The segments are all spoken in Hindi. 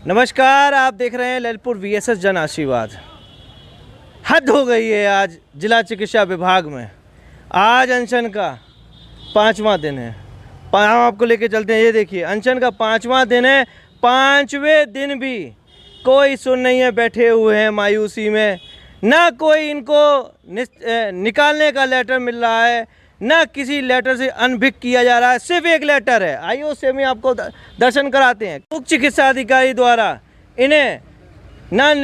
नमस्कार, आप देख रहे हैं ललितपुर वीएसएस जन आशीर्वाद। हद हो गई है आज जिला चिकित्सा विभाग में। आज अनशन का 5वां दिन है। हम आपको लेके चलते हैं। ये देखिए, अनशन का 5वां दिन है। 5वें दिन भी कोई सुन नहीं है, बैठे हुए हैं मायूसी में। ना कोई इनको निकालने का लेटर मिल रहा है, ना किसी लेटर से अनभिक किया जा रहा है। सिर्फ एक लेटर है, आइए उससे में आपको दर्शन कराते हैं। उप चिकित्सा अधिकारी द्वारा इन्हें ना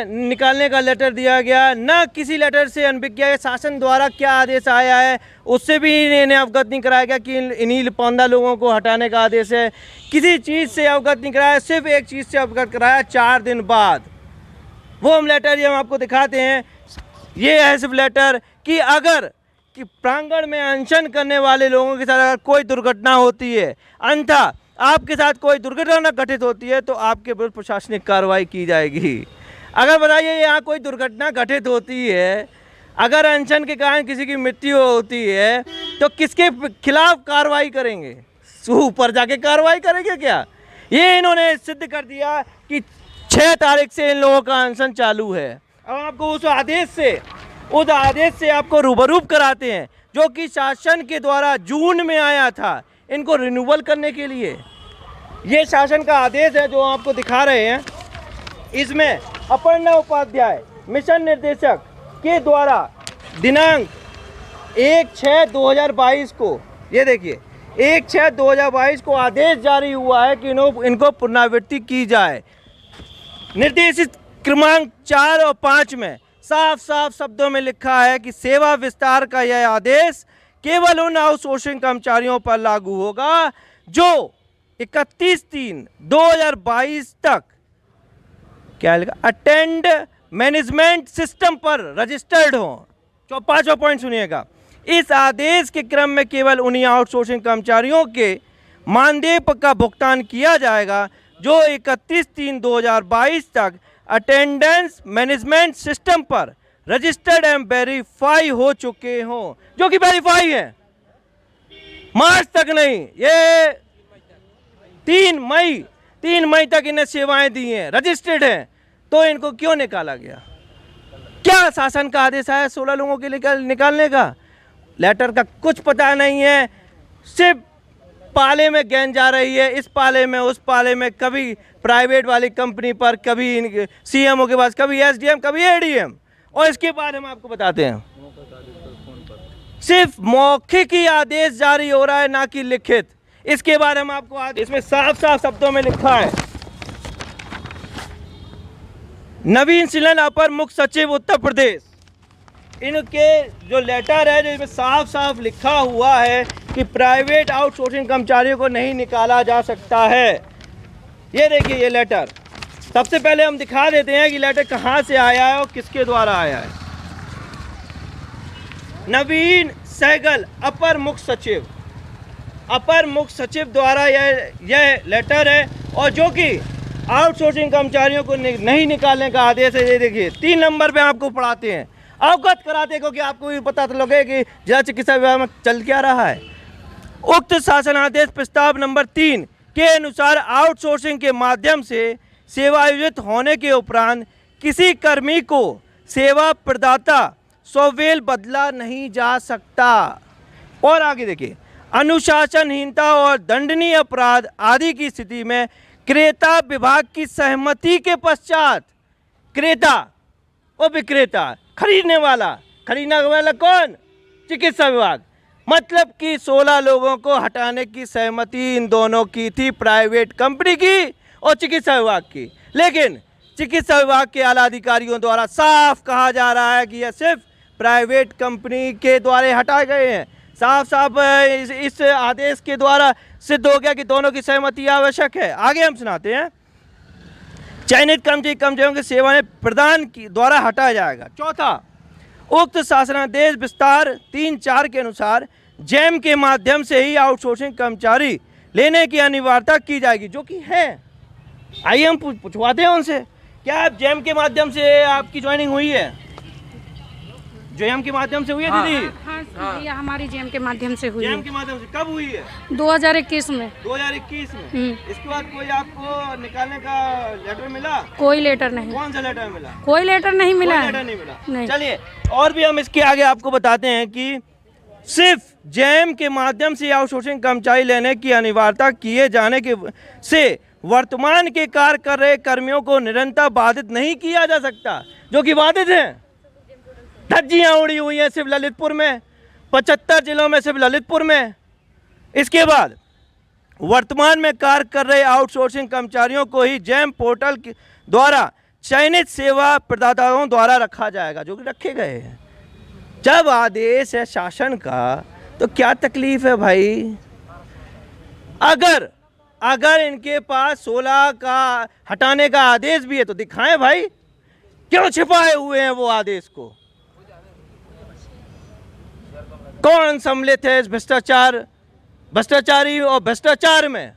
निकालने का लेटर दिया गया, ना किसी लेटर से अनभिक किया गया। शासन द्वारा क्या आदेश आया है उससे भी इन्हें अवगत नहीं कराया गया कि इन्हीं 15 लोगों को हटाने का आदेश है। किसी चीज़ से अवगत नहीं कराया, सिर्फ एक चीज़ से अवगत कराया 4 दिन बाद। वो हम लेटर ये हम आपको दिखाते हैं। ये है सिर्फ लेटर कि अगर कि प्रांगण में अनशन करने वाले लोगों के साथ अगर कोई दुर्घटना होती है, अन्यथा आपके साथ कोई दुर्घटना घटित होती है तो आपके विरुद्ध प्रशासनिक कार्रवाई की जाएगी। अगर बताइए यहाँ कोई दुर्घटना घटित होती है, अगर अनशन के कारण किसी की मृत्यु होती है तो किसके खिलाफ कार्रवाई करेंगे? ऊपर जाके कार्रवाई करेंगे क्या? ये इन्होंने सिद्ध कर दिया कि 6 तारीख से इन लोगों का अनशन चालू है। अब आपको उस आदेश से आपको रूबरूप कराते हैं जो कि शासन के द्वारा जून में आया था इनको रिन्यूअल करने के लिए। ये शासन का आदेश है जो आपको दिखा रहे हैं। इसमें अपर्णा उपाध्याय मिशन निर्देशक के द्वारा दिनांक 1/6/2022 को, ये देखिए 1/6/2022 को आदेश जारी हुआ है कि इनको पुनरावृत्ति की जाए। निर्देशित क्रमांक 4 और 5 में साफ साफ शब्दों में लिखा है कि सेवा विस्तार का यह आदेश केवल उन आउटसोर्सिंग कर्मचारियों पर लागू होगा जो 31/3/2022 तक क्या लिखा, अटेंड मैनेजमेंट सिस्टम पर रजिस्टर्ड हो। 5वां पॉइंट सुनिएगा। इस आदेश के क्रम में केवल उन्हीं आउटसोर्सिंग कर्मचारियों के मानदेय का भुगतान किया जाएगा जो 31/3/2022 तक अटेंडेंस मैनेजमेंट सिस्टम पर रजिस्टर्ड एंड वेरीफाई हो चुके हों, जो कि वेरीफाई है। मार्च तक नहीं, ये 3 मई तक इन्हें सेवाएं दी हैं, रजिस्टर्ड हैं, तो इनको क्यों निकाला गया? क्या शासन का आदेश आया 16 लोगों के लिए निकालने का? लेटर का कुछ पता नहीं है। सिर्फ पाले में गेंद जा रही है, इस पाले में उस पाले में, कभी प्राइवेट वाली कंपनी पर, कभी सीएमओ के पास, कभी एसडीएम, कभी एडीएम। और इसके बाद हम आपको बताते हैं, सिर्फ मौखिक ही आदेश जारी हो रहा है, ना कि लिखित। इसके बाद हम आपको आदेश में साफ साफ शब्दों में लिखा है, नवीन सिलन अपर मुख्य सचिव उत्तर प्रदेश, इनके जो लेटर है जिसमें साफ साफ लिखा हुआ है कि प्राइवेट आउटसोर्सिंग कर्मचारियों को नहीं निकाला जा सकता है। ये देखिए ये लेटर। सबसे पहले हम दिखा देते हैं कि लेटर कहाँ से आया है और किसके द्वारा आया है। नवीन सहगल अपर मुख्य सचिव द्वारा यह लेटर है, और जो कि आउटसोर्सिंग कर्मचारियों को नहीं निकालने का आदेश है। ये देखिए 3 नंबर पे आपको पढ़ाते हैं, अवगत कराते हैं, क्योंकि आपको भी पता तो लगे कि जिला चिकित्सा विभाग में चल क्या रहा है। उक्त शासन आदेश प्रस्ताव नंबर 3 के अनुसार आउटसोर्सिंग के माध्यम से सेवायोजित होने के उपरांत किसी कर्मी को सेवा प्रदाता स्ववेल बदला नहीं जा सकता। और आगे देखिए, अनुशासनहीनता और दंडनीय अपराध आदि की स्थिति में क्रेता विभाग की सहमति के पश्चात, क्रेता और विक्रेता, खरीदने वाला कौन? चिकित्सा विभाग। मतलब कि 16 लोगों को हटाने की सहमति इन दोनों की थी, प्राइवेट कंपनी की और चिकित्सा विभाग की। लेकिन चिकित्सा विभाग के आला अधिकारियों द्वारा साफ कहा जा रहा है कि यह सिर्फ प्राइवेट कंपनी के द्वारा हटाए गए हैं। साफ साफ इस आदेश के द्वारा सिद्ध हो गया कि दोनों की सहमति आवश्यक है। आगे हम सुनाते हैं, चयनित कर्मचारियों की सेवाएं प्रदान की द्वारा हटाया जाएगा। चौथा, उक्त शासनादेश विस्तार 3/4 के अनुसार जैम के माध्यम से ही आउटसोर्सिंग कर्मचारी लेने की अनिवार्यता की जाएगी, जो कि है। आइए हम पूछवाते हैं उनसे, क्या आप जैम के माध्यम से आपकी ज्वाइनिंग हुई है? जेएम के माध्यम से हुई है दीदी? हाँ, ये हमारी जेएम के माध्यम से हुई जेएम है। के माध्यम से कब हुई है? 2021 में। 2021 में। इसके बाद कोई आपको निकालने का लेटर मिला? कोई लेटर नहीं। कौन सा लेटर मिला? कोई लेटर नहीं मिला। कोई लेटर नहीं मिला। नहीं। चलिए और भी हम इसके आगे आपको बताते हैं कि सिर्फ जेएम के माध्यम से आउटसोर्सिंग कर्मचारी लेने की अनिवार्यता किए जाने के से वर्तमान के कार्य कर रहे कर्मियों को निरंतर बाधित नहीं किया जा सकता, जो कि बाधित हैं। धज्जियां उड़ी हुई हैं सिर्फ ललितपुर में, 75 जिलों में सिर्फ ललितपुर में। इसके बाद वर्तमान में कार्य कर रहे आउटसोर्सिंग कर्मचारियों को ही जेएम पोर्टल द्वारा चयनित सेवा प्रदाताओं द्वारा रखा जाएगा, जो कि रखे गए हैं। जब आदेश है शासन का तो क्या तकलीफ है भाई? अगर इनके पास 16 का हटाने का आदेश भी है तो दिखाएं भाई, क्यों छिपाए हुए हैं वो आदेश को? कौन सम्मिलित है इस भ्रष्टाचारी और भ्रष्टाचार में?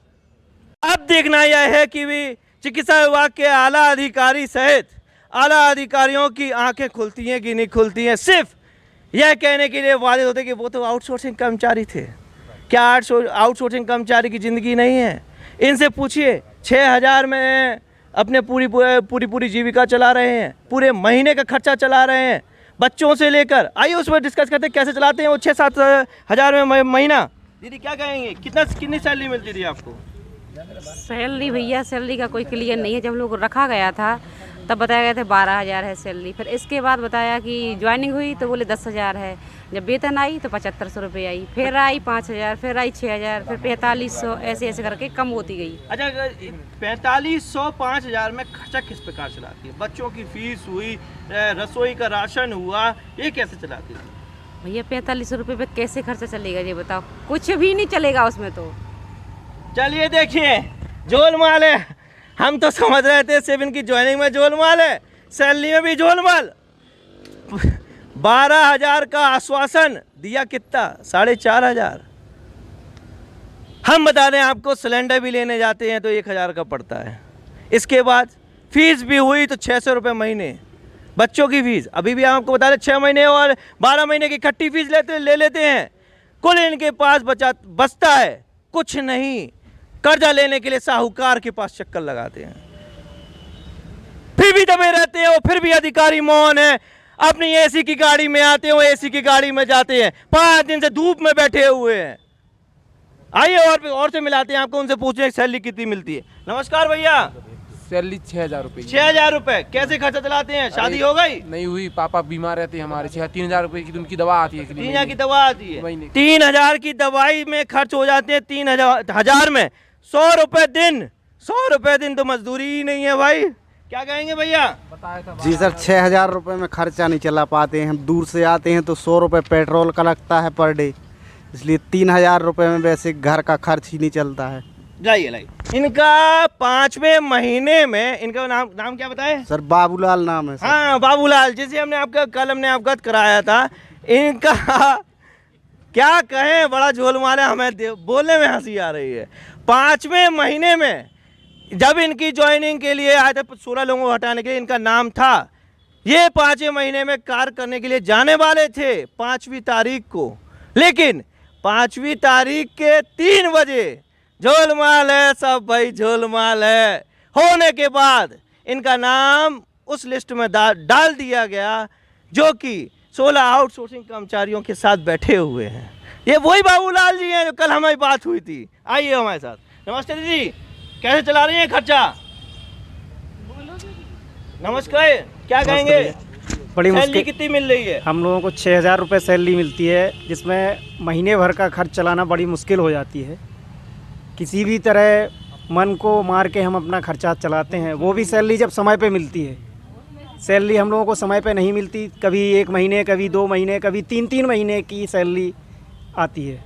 अब देखना यह है कि भी चिकित्सा विभाग के आला अधिकारी सहित आला अधिकारियों की आंखें खुलती हैं कि नहीं खुलती हैं, सिर्फ यह कहने के लिए वादे होते कि वो तो आउटसोर्सिंग कर्मचारी थे। क्या आउटसोर्सिंग कर्मचारी की ज़िंदगी नहीं है? इनसे पूछिए, 6,000 में अपने पूरी जीविका चला रहे हैं, पूरे महीने का खर्चा चला रहे हैं, बच्चों से लेकर। आइए उस पर डिस्कस करते हैं कैसे चलाते हैं वो 6-7 हज़ार में महीना। दीदी क्या कहेंगे, कितनी सैलरी मिलती थी आपको? सैलरी भैया, सैलरी का कोई क्लियर नहीं है। जब लोग रखा गया था तब बताया गया था 12,000 है सैलरी। फिर इसके बाद बताया कि ज्वाइनिंग हुई तो बोले 10,000 है। जब वेतन आई तो 7500 रुपये आई, फिर आई 5,000, फिर आई 6,000, फिर 4500, ऐसे ऐसे करके कम होती गई। अच्छा, 4500 5,000 में खर्चा किस प्रकार चलाती है? बच्चों की फीस हुई, रसोई का राशन हुआ, ये कैसे चलाती है भैया? 4500 रुपये पे कैसे खर्चा चलेगा ये बताओ? कुछ भी नहीं चलेगा उसमें तो। चलिए देखिए, झोलमाल है। हम तो समझ रहे थे सिर्फ इनकी ज्वाइनिंग में झोलमाल है, सैलरी में भी झोलमाल। 12,000 का आश्वासन दिया, कितना? 4,500। हम बता दें आपको, सिलेंडर भी लेने जाते हैं तो 1,000 का पड़ता है। इसके बाद फीस भी हुई तो 600 रुपये महीने। बच्चों की फीस अभी भी आपको बता दें 6 महीने और 12 महीने की इकट्ठी फीस ले लेते हैं। कुल इनके पास बचता है कुछ नहीं। कर्जा लेने के लिए साहूकार के पास चक्कर लगाते हैं, फिर भी दबे रहते हैं। और फिर भी अधिकारी मौन है। अपनी एसी की गाड़ी में आते हैं, एसी की गाड़ी में जाते हैं, 5 दिन से धूप में बैठे हुए हैं। आइए और से मिलाते हैं आपको, उनसे पूछें सैलरी कितनी मिलती है। नमस्कार भैया। सैलरी 6,000 रुपये। 6,000 रुपये कैसे खर्चा चलाते हैं? शादी हो गई? नहीं हुई, पापा बीमार रहते हैं हमारे। 3,000 रुपये की उनकी दवा आती है। 3,000 की दवा आती है। 3,000 की दवाई में खर्च हो जाते हैं 3,000 में 100 रुपये दिन। 100 रुपये दिन तो मजदूरी ही नहीं है भाई। क्या कहेंगे भैया? जी सर, 6,000 रुपये में खर्चा नहीं चला पाते हैं। हम दूर से आते हैं तो 100 रुपये पेट्रोल का लगता है पर डे, इसलिए 3,000 रुपये में वैसे घर का खर्च ही नहीं चलता है। लाइए इनका 5वें महीने में, इनका नाम क्या बताए सर? बाबूलाल नाम है सर। हाँ बाबूलाल, जिसे हमने अवगत कराया था। इनका क्या कहें, बड़ा झोलमाल है, हमें बोलने में हंसी आ रही है। 5वें महीने में जब इनकी ज्वाइनिंग के लिए आए थे, 16 लोगों को हटाने के लिए इनका नाम था। ये 5वें महीने में कार्य करने के लिए जाने वाले थे 5वीं तारीख को, लेकिन 5वीं तारीख के 3 बजे झोलमाल है सब भाई, झोलमाल है होने के बाद इनका नाम उस लिस्ट में डाल दिया गया, जो कि 16 आउटसोर्सिंग कर्मचारियों के साथ बैठे हुए हैं। ये वही बाबूलाल जी हैं जो कल हमारी बात हुई थी। आइए हमारे साथ। नमस्ते दीदी, कैसे चला रही हैं खर्चा? नमस्कार, क्या कहेंगे? बड़ी सैलरी मुश्किल। कितनी मिल रही है? हम लोगों को 6,000 रुपये सैलरी मिलती है, जिसमें महीने भर का खर्च चलाना बड़ी मुश्किल हो जाती है। किसी भी तरह मन को मार के हम अपना खर्चा चलाते हैं, वो भी सैलरी जब समय पे मिलती है। सैलरी हम लोगों को समय पे नहीं मिलती, कभी 1 महीने, कभी 2 महीने, कभी 3-3 महीने की सैलरी आती है।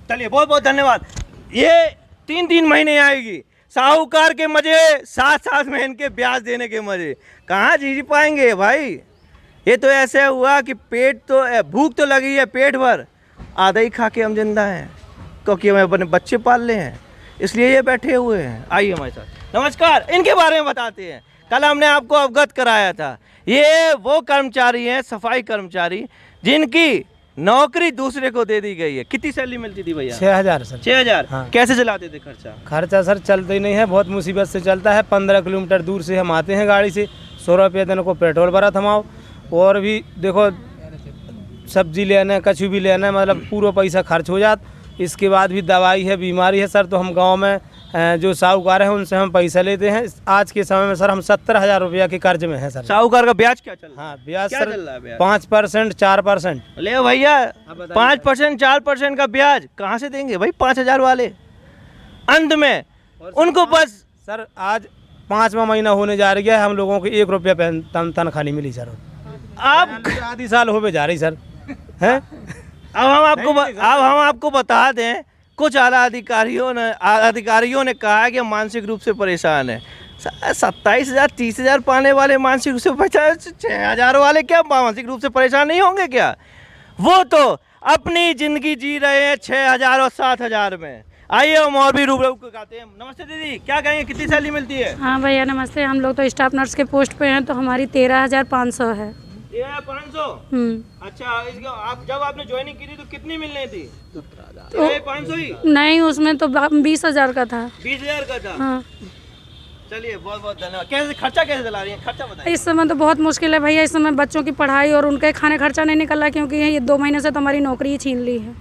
चलिए बहुत बहुत धन्यवाद। ये 3-3 महीने आएगी। साहूकार के मजे, साथ में इनके ब्याज देने के मजे, कहाँ जी पाएंगे भाई? ये तो ऐसे हुआ कि भूख तो लगी है पेट भर, आधा ही खा के हम जिंदा हैं, क्योंकि हमें अपने बच्चे पाल ले हैं, इसलिए ये बैठे हुए हैं। आइए हमारे साथ। नमस्कार, इनके बारे में बताते हैं कल हमने आपको अवगत कराया था, ये वो कर्मचारी हैं, सफाई कर्मचारी, जिनकी नौकरी दूसरे को दे दी गई है। कितनी सैलरी मिलती थी भैया? 6,000 सर। 6,000। हाँ। कैसे चलाते थे खर्चा? खर्चा सर चलता ही नहीं है, बहुत मुसीबत से चलता है। 15 किलोमीटर दूर से हम आते हैं गाड़ी से, 100 रुपये दिन को पेट्रोल भरा थमाओ, और भी देखो सब्जी लेना, कछु भी लेना, मतलब पूरा पैसा खर्च हो जाता। इसके बाद भी दवाई है, बीमारी है सर, तो हम गांव में जो साहूकार हैं उनसे हम पैसा लेते हैं। आज के समय में सर हम 70,000 रुपया के कर्ज में हैं सर। साहूकार का ब्याज क्या चल रहा है? हाँ, ब्याज क्या सर चल रहा है ब्याज? 5%, 4%। ले भैया, 5%, 4% का ब्याज कहाँ से देंगे भाई 5,000 वाले? अंत में उनको बस सर आज 5वां महीना होने जा रही है, हम लोगों को 1 रुपया तनख्वाह नहीं मिली सर। आप आधी साल हो जा रही सर हैं। अब हम आपको बता दें, कुछ आला अधिकारियों ने कहा कि मानसिक रूप से परेशान है। 27,000, 30,000 पाने वाले मानसिक रूप से परेशान, 6,000 वाले क्या मानसिक रूप से परेशान नहीं होंगे क्या? वो तो अपनी जिंदगी जी रहे हैं 6,000 और 7,000 में। आइए हम और भी रूबरू करते हैं। नमस्ते दीदी, क्या कहेंगे, कितनी सैलरी मिलती है? हाँ भैया नमस्ते, हम लोग तो स्टाफ नर्स के पोस्ट पे हैं, तो हमारी 13,500 है। 13,500। अच्छा, इसका आप जब आपने ज्वाइनिंग की थी तो कितनी मिलनी थी? 13,500 ही? नहीं, उसमें तो 20,000 का था। 20,000 का था। हाँ, चलिए बहुत बहुत धन्यवाद। कैसे खर्चा कैसे चला रही है? खर्चा बताइए। इस समय तो बहुत मुश्किल है भैया। इस समय बच्चों की पढ़ाई और उनके खाने खर्चा नहीं निकल रहा, क्योंकि ये 2 महीने से तो हमारी नौकरी ही छीन ली है।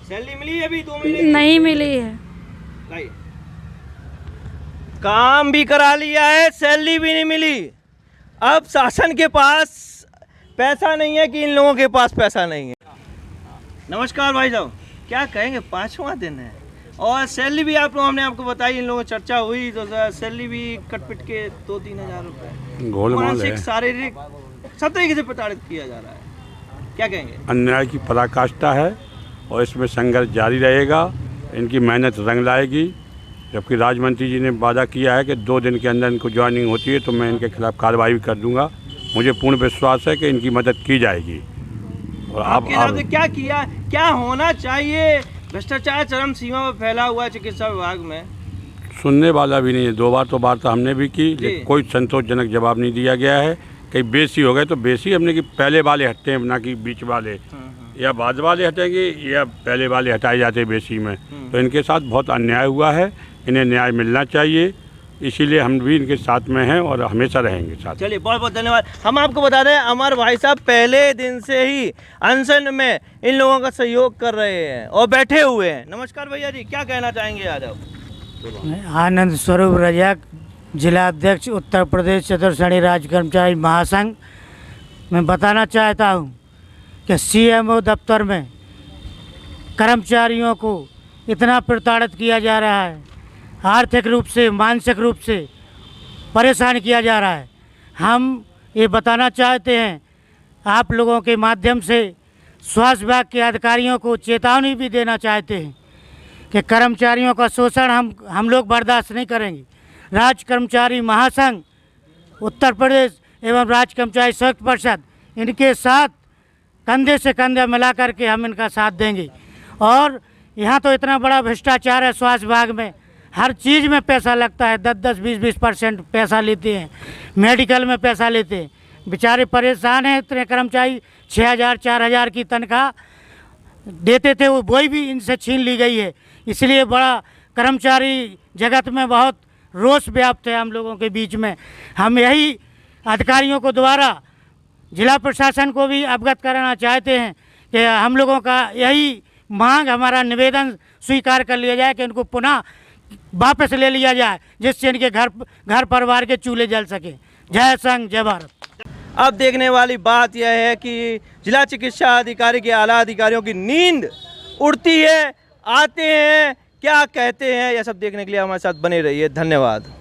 सैलरी मिली है अभी 2 महीने की? नहीं मिली है। लाइए। काम भी करा लिया है, सैलरी भी नहीं मिली। अब शासन के पास पैसा नहीं है कि इन लोगों के पास पैसा नहीं है। नमस्कार भाई साहब, क्या कहेंगे, 5वां दिन है और सैलरी भी आप लोग, हमने आपको बताई, इन लोगों चर्चा हुई तो सैलरी भी कटपिट के 2-3 हज़ार रुपये, मानसिक शारीरिक सब तरीके से प्रताड़ित किया जा रहा है। क्या कहेंगे? अन्याय की पराकाष्ठा है और इसमें संघर्ष जारी रहेगा। इनकी मेहनत रंग लाएगी। जबकि राज्य मंत्री जी ने वादा किया है कि 2 दिन के अंदर इनको ज्वाइनिंग होती है तो मैं इनके खिलाफ कार्रवाई भी कर दूंगा। मुझे पूर्ण विश्वास है कि इनकी मदद की जाएगी। और आपके हिसाब से क्या किया, क्या होना चाहिए? भ्रष्टाचार चरम सीमा पर फैला हुआ है चिकित्सा विभाग में। सुनने वाला भी नहीं है। 2 बार तो वार्ता हमने भी की, लेकिन कोई संतोषजनक जवाब नहीं दिया गया है। कहीं बेसी हो गए तो बेसी हमने कि पहले वाले हटते हैं, ना कि बीच वाले, या बाद वाले हटेंगे या पहले वाले हटाए जाते हैं बेसी में। तो इनके साथ बहुत अन्याय हुआ है, इन्हें न्याय मिलना चाहिए। इसीलिए हम भी इनके साथ में हैं और हमेशा रहेंगे साथ। चलिए बहुत बहुत धन्यवाद। हम आपको बता दें, अमर भाई साहब पहले दिन से ही अनशन में इन लोगों का सहयोग कर रहे हैं और बैठे हुए हैं। नमस्कार भैया जी, क्या कहना चाहेंगे आज आप? आनंद स्वरूप रजक, जिला अध्यक्ष उत्तर प्रदेश चतुर्श्रेणी राज्य कर्मचारी महासंघ। मैं बताना चाहता हूँ कि CMO दफ्तर में कर्मचारियों को इतना प्रताड़ित किया जा रहा है, आर्थिक रूप से, मानसिक रूप से परेशान किया जा रहा है। हम ये बताना चाहते हैं आप लोगों के माध्यम से, स्वास्थ्य विभाग के अधिकारियों को चेतावनी भी देना चाहते हैं कि कर्मचारियों का शोषण हम लोग बर्दाश्त नहीं करेंगे। राज्य कर्मचारी महासंघ उत्तर प्रदेश एवं राज्य कर्मचारी संयुक्त परिषद, इनके साथ कंधे से कंधे मिला करके हम इनका साथ देंगे। और यहाँ तो इतना बड़ा भ्रष्टाचार है स्वास्थ्य विभाग में, हर चीज़ में पैसा लगता है, 10-10, 20-20% पैसा लेते हैं, मेडिकल में पैसा लेते हैं। बेचारे परेशान हैं। इतने कर्मचारी 6,000, 4,000 की तनख्वाह देते थे, वही भी इनसे छीन ली गई है। इसलिए बड़ा कर्मचारी जगत में बहुत रोष व्याप्त है हम लोगों के बीच में। हम यही अधिकारियों को द्वारा जिला प्रशासन को भी अवगत कराना चाहते हैं कि हम लोगों का यही मांग, हमारा निवेदन स्वीकार कर लिया जाए कि इनको पुनः वापस ले लिया जाए, जिससे इनके घर परिवार के चूल्हे जल सके। जय संघ, जय भारत। अब देखने वाली बात यह है कि जिला चिकित्सा अधिकारी के आला अधिकारियों की नींद उड़ती है, आते हैं, क्या कहते हैं, यह सब देखने के लिए हमारे साथ बने रहिए। धन्यवाद।